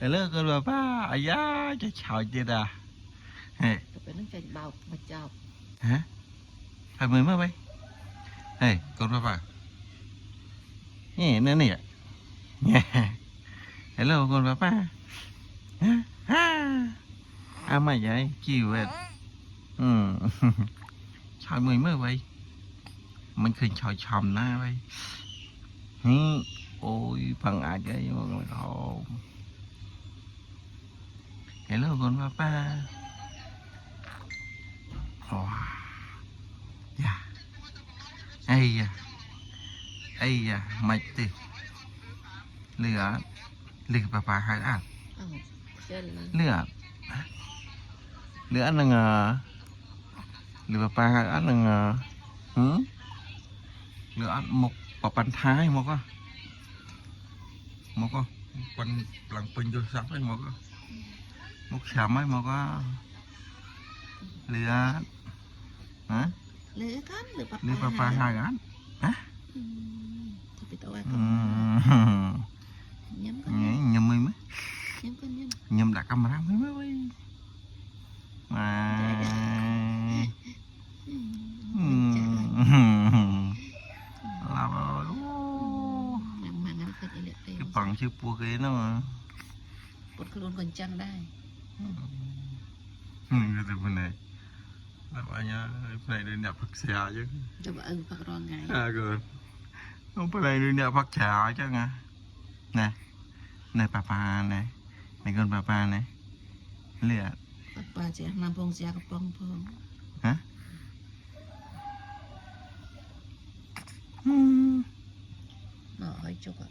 Hello con papa, ai da, cho chọi chưa à? Hey, Tụi nó chạy bào mà chọc. hả? Phải mười mới bay. Hey, con papa. Nè, nè nè. Hello con papa. Ha, ha. À mày vậy, chiều vậy. Chọi mười mới bay. Mình khinh chọi chòm na bay. Ôi, phần ai vậy mà con không. Hello con papa. Wow. Yeah. Ây da. Ây da, mày tì. Lửa. Lửa papa hai ăn. Chân Lửa. Lửa ăn là lửa papa hai ăn là lửa ăn một bàn thái một á. Một á. Bàn lằng pin vô sắp ấy một á. Một sắm ấy một á. Lửa. Hả? lưỡi con Lửa papa hai ăn. Hả? Tapi tao ai con nhắm con Nhầm mấy mấy. nhắm con nhắm. Nhầm đã camera mấy mấy. Mà là Mang cái gì lệ cái bằng chiếc búa ghế nó mà bột luôn còn chăng đây. Người từ bên này là bao nhiêu này đi nhập phát xà chứ. Cho bà ưng phát ron ngày. À rồi không phải này đi nhập phát xà chứ nghe. Nè này papa này này con papa này liệt. Papa sẽ làm phong xe cái phong. Hả? Nó hơi chục ạ.